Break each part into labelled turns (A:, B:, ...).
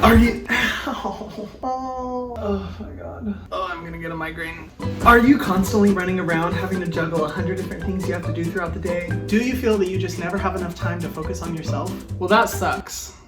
A: Are you? Oh my god. Oh, I'm gonna get a migraine. Are you constantly running around having to juggle 100 different things you have to do throughout the day? Do you feel that you just never have enough time to focus on yourself? Well, that sucks.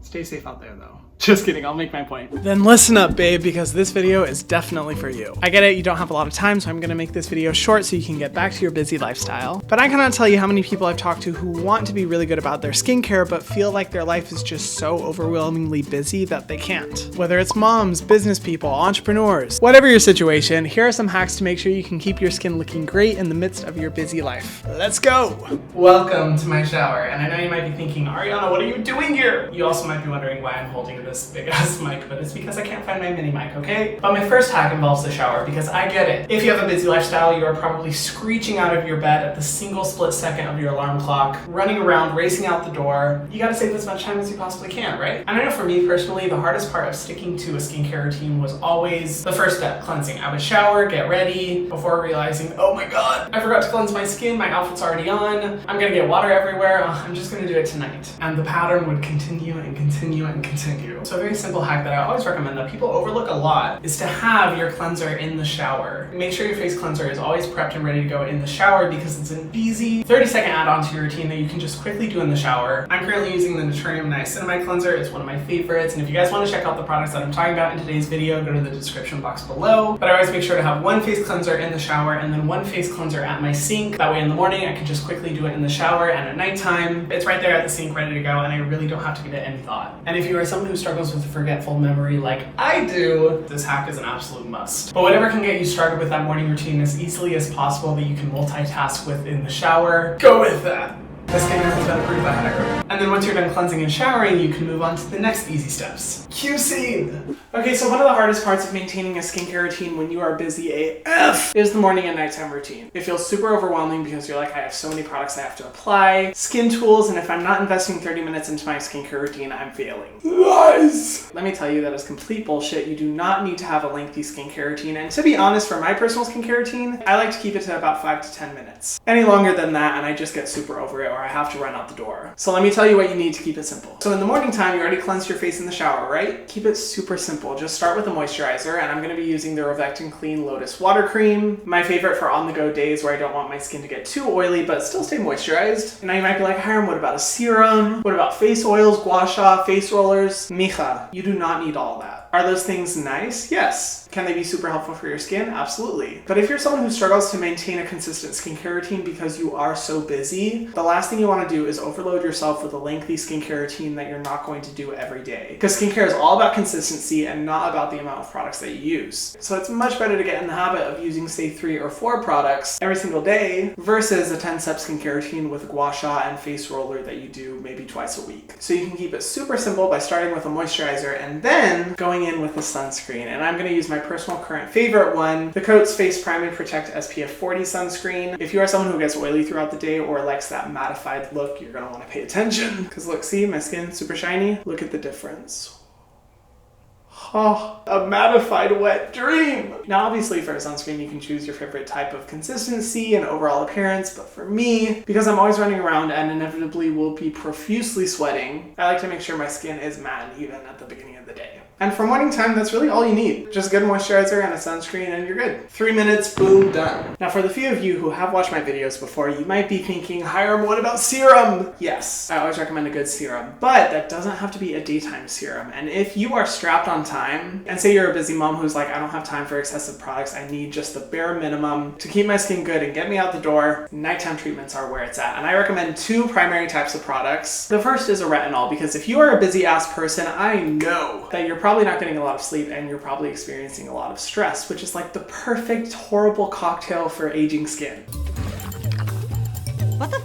A: Stay safe out there though. Just kidding, I'll make my point. Then listen up, babe, because this video is definitely for you. I get it, you don't have a lot of time, so I'm gonna make this video short so you can get back to your busy lifestyle. But I cannot tell you how many people I've talked to who want to be really good about their skincare, but feel like their life is just so overwhelmingly busy that they can't. Whether it's moms, business people, entrepreneurs, whatever your situation, here are some hacks to make sure you can keep your skin looking great in the midst of your busy life. Let's go! Welcome to my shower, and I know you might be thinking, Ariana, what are you doing here? You also might be wondering why I'm holding this big ass mic, but it's because I can't find my mini mic, okay? But my first hack involves the shower because I get it. If you have a busy lifestyle, you are probably screeching out of your bed at the single split second of your alarm clock, running around, racing out the door. You gotta save as much time as you possibly can, right? And I know for me personally, the hardest part of sticking to a skincare routine was always the first step, cleansing. I would shower, get ready, before realizing, oh my god, I forgot to cleanse my skin, my outfit's already on, I'm gonna get water everywhere, I'm just gonna do it tonight. And the pattern would continue and continue and continue. So a very simple hack that I always recommend that people overlook a lot is to have your cleanser in the shower. Make sure your face cleanser is always prepped and ready to go in the shower because it's an easy 30-second add-on to your routine that you can just quickly do in the shower. I'm currently using the Naturium Niacinamide cleanser. It's one of my favorites, and if you guys want to check out the products that I'm talking about in today's video, go to the description box below. But I always make sure to have one face cleanser in the shower and then one face cleanser at my sink. That way in the morning I can just quickly do it in the shower, and at nighttime it's right there at the sink ready to go, and I really don't have to give it any thought. And if you are someone who struggles with forgetful memory like I do, this hack is an absolute must. But whatever can get you started with that morning routine as easily as possible that you can multitask with in the shower, go with that. This skincare has been approved by Hyram. And then once you're done cleansing and showering, you can move on to the next easy steps. QC! Okay, so one of the hardest parts of maintaining a skincare routine when you are busy AF is the morning and nighttime routine. It feels super overwhelming because you're like, I have so many products I have to apply, skin tools, and if I'm not investing 30 minutes into my skincare routine, I'm failing. Lies! Let me tell you that is complete bullshit. You do not need to have a lengthy skincare routine, and to be honest, for my personal skincare routine, I like to keep it to about 5 to 10 minutes. Any longer than that, and I just get super over it, or I have to run out the door. So let me tell you what you need to keep it simple. So in the morning time, you already cleansed your face in the shower, right? Keep it super simple. Just start with a moisturizer, and I'm going to be using the Rovectin Clean Lotus Water Cream. My favorite for on-the-go days where I don't want my skin to get too oily, but still stay moisturized. And now you might be like, Hiram, what about a serum? What about face oils, gua sha, face rollers? Mija, you do not need all that. Are those things nice? Yes. Can they be super helpful for your skin? Absolutely. But if you're someone who struggles to maintain a consistent skincare routine because you are so busy, the last thing you want to do is overload yourself with a lengthy skincare routine that you're not going to do every day. Because skincare is all about consistency and not about the amount of products that you use. So it's much better to get in the habit of using, say, 3 or 4 products every single day versus a 10-step skincare routine with gua sha and face roller that you do maybe twice a week. So you can keep it super simple by starting with a moisturizer and then going in with a sunscreen. And I'm going to use my personal current favorite one, the Coats Face Prime and Protect SPF 40 sunscreen. If you are someone who gets oily throughout the day or likes that mattified look, you're going to want to pay attention. Because look, see, my skin's super shiny. Look at the difference. Oh, a mattified wet dream. Now, obviously for a sunscreen, you can choose your favorite type of consistency and overall appearance, but for me, because I'm always running around and inevitably will be profusely sweating, I like to make sure my skin is matte and even at the beginning of the day. And for morning time, that's really all you need. Just a good moisturizer and a sunscreen and you're good. 3 minutes, boom, done. Now for the few of you who have watched my videos before, you might be thinking, Hiram, what about serum? Yes, I always recommend a good serum, but that doesn't have to be a daytime serum. And if you are strapped on time, and say you're a busy mom who's like, I don't have time for excessive products, I need just the bare minimum to keep my skin good and get me out the door, nighttime treatments are where it's at. And I recommend 2 primary types of products. The first is a retinol, because if you are a busy ass person, I know that you're probably not getting a lot of sleep and you're probably experiencing a lot of stress, which is like the perfect horrible cocktail for aging skin.
B: What the f***?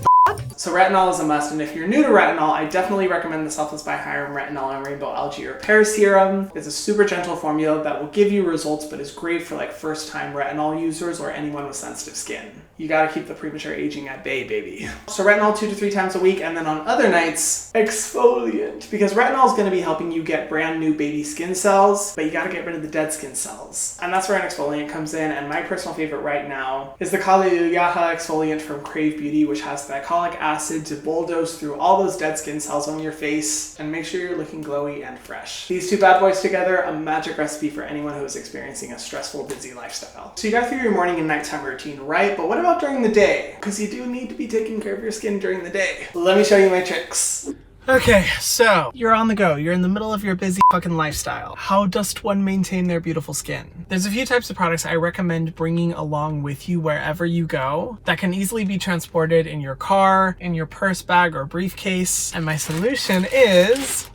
A: So retinol is a must, and if you're new to retinol, I definitely recommend the Selfless by Hyram Retinol and Rainbow Algae Repair Serum. It's a super gentle formula that will give you results, but is great for like first-time retinol users or anyone with sensitive skin. You gotta keep the premature aging at bay, baby. So retinol 2 to 3 times a week, and then on other nights, exfoliant. Because retinol is gonna be helping you get brand new baby skin cells, but you gotta get rid of the dead skin cells. And that's where an exfoliant comes in, and my personal favorite right now is the Kali Yaha exfoliant from Crave Beauty, which has glycolic acid acid to bulldoze through all those dead skin cells on your face and make sure you're looking glowy and fresh. These two bad boys together, a magic recipe for anyone who is experiencing a stressful, busy lifestyle. So you got through your morning and nighttime routine, right? But what about during the day? Because you do need to be taking care of your skin during the day. Let me show you my tricks. Okay, so you're on the go. You're in the middle of your busy fucking lifestyle. How does one maintain their beautiful skin? There's a few types of products I recommend bringing along with you wherever you go that can easily be transported in your car, in your purse bag or briefcase. And my solution is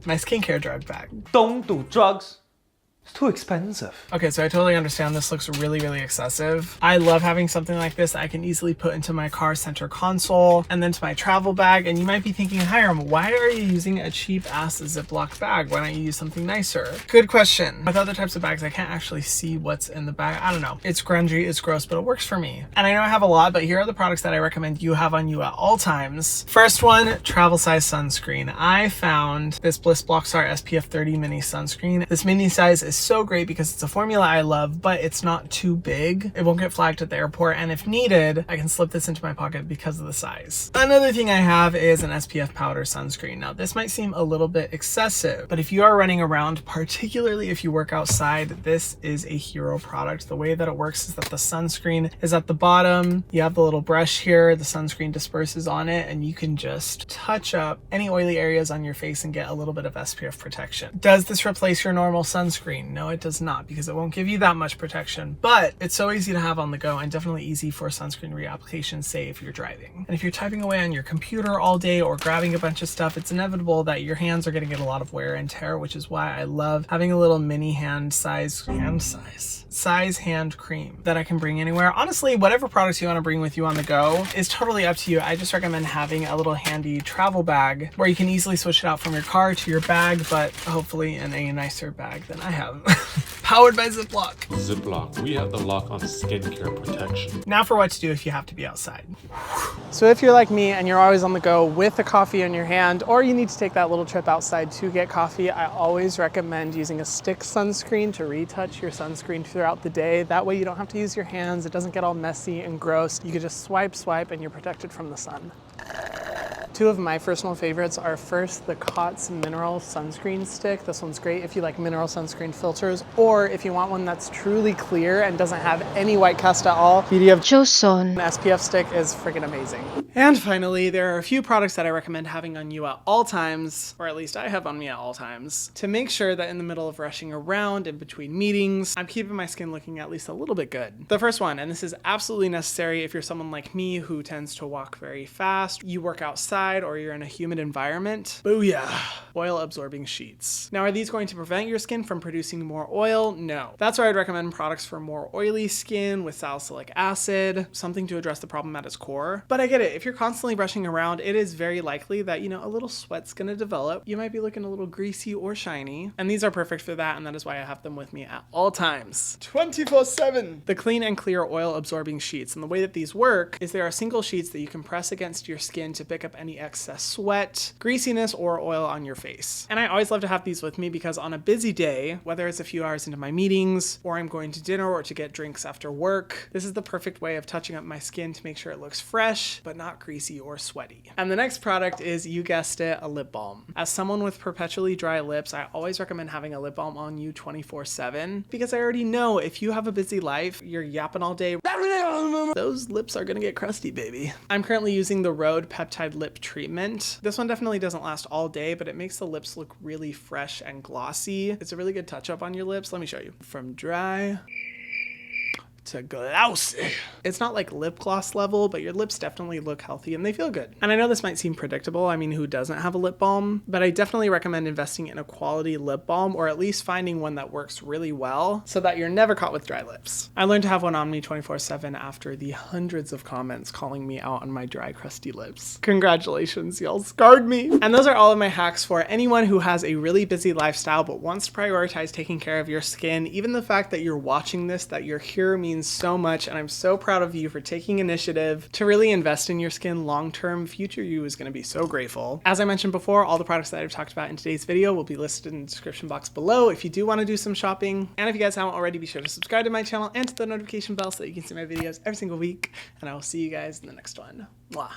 A: my skincare drug bag.
B: Don't do drugs. It's too expensive.
A: Okay, so I totally understand this looks really, really excessive. I love having something like this that I can easily put into my car center console and then to my travel bag. And you might be thinking, Hyram, why are you using a cheap ass Ziploc bag? Why don't you use something nicer? Good question. With other types of bags, I can't actually see what's in the bag. I don't know. It's grungy, it's gross, but it works for me. And I know I have a lot, but here are the products that I recommend you have on you at all times. First one, travel size sunscreen. I found this Bliss Blockstar SPF 30 mini sunscreen. This mini size is so great because it's a formula I love, but it's not too big. It won't get flagged at the airport, and if needed, I can slip this into my pocket because of the size. Another thing I have is an SPF powder sunscreen. Now, this might seem a little bit excessive, but if you are running around, particularly if you work outside, this is a hero product. The way that it works is that the sunscreen is at the bottom. You have the little brush here, the sunscreen disperses on it, and you can just touch up any oily areas on your face and get a little bit of SPF protection. Does this replace your normal sunscreen? No, it does not, because it won't give you that much protection, but it's so easy to have on the go and definitely easy for sunscreen reapplication, say if you're driving. And if you're typing away on your computer all day or grabbing a bunch of stuff, it's inevitable that your hands are going to get a lot of wear and tear, which is why I love having a little mini hand cream that I can bring anywhere. Honestly, whatever products you want to bring with you on the go is totally up to you. I just recommend having a little handy travel bag where you can easily switch it out from your car to your bag, but hopefully in a nicer bag than I have. Powered by Ziploc.
C: Ziploc, we have the lock on skincare protection.
A: Now for what to do if you have to be outside. So if you're like me and you're always on the go with a coffee in your hand, or you need to take that little trip outside to get coffee, I always recommend using a stick sunscreen to retouch your sunscreen throughout the day. That way you don't have to use your hands. It doesn't get all messy and gross. You can just swipe, and you're protected from the sun. Two of my personal favorites are first the Cots Mineral Sunscreen Stick. This one's great if you like mineral sunscreen filters, or if you want one that's truly clear and doesn't have any white cast at all. Beauty of Joseon SPF stick is freaking amazing. And finally, there are a few products that I recommend having on you at all times, or at least I have on me at all times, to make sure that in the middle of rushing around in between meetings, I'm keeping my skin looking at least a little bit good. The first one, and this is absolutely necessary if you're someone like me who tends to walk very fast, you work outside, or you're in a humid environment. Booyah! Oil absorbing sheets. Now, are these going to prevent your skin from producing more oil? No. That's where I'd recommend products for more oily skin with salicylic acid, something to address the problem at its core. But I get it. If you're constantly brushing around, it is very likely that, a little sweat's gonna develop. You might be looking a little greasy or shiny. And these are perfect for that, and that is why I have them with me at all times. 24/7! The Clean and Clear Oil Absorbing Sheets. And the way that these work is there are single sheets that you can press against your skin to pick up any excess sweat, greasiness, or oil on your face. And I always love to have these with me because on a busy day, whether it's a few hours into my meetings, or I'm going to dinner or to get drinks after work, this is the perfect way of touching up my skin to make sure it looks fresh, but not greasy or sweaty. And the next product is, you guessed it, a lip balm. As someone with perpetually dry lips, I always recommend having a lip balm on you 24/7 because I already know if you have a busy life, you're yapping all day, those lips are gonna get crusty, baby. I'm currently using the Rhode Peptide Lip Treatment. This one definitely doesn't last all day, but it makes the lips look really fresh and glossy. It's a really good touch up on your lips. Let me show you. From dry to glossy. It's not like lip gloss level, but your lips definitely look healthy and they feel good. And I know this might seem predictable. I mean, who doesn't have a lip balm? But I definitely recommend investing in a quality lip balm, or at least finding one that works really well so that you're never caught with dry lips. I learned to have one on me 24/7 after the hundreds of comments calling me out on my dry, crusty lips. Congratulations, y'all scarred me. And those are all of my hacks for anyone who has a really busy lifestyle but wants to prioritize taking care of your skin. Even the fact that you're watching this, that you're here, means so much, and I'm so proud of you for taking initiative to really invest in your skin long-term. Future you is going to be so grateful. As I mentioned before, all the products that I've talked about in today's video will be listed in the description box below if you do want to do some shopping. And if you guys haven't already, be sure to subscribe to my channel and to the notification bell so that you can see my videos every single week. And I will see you guys in the next one. Mwah.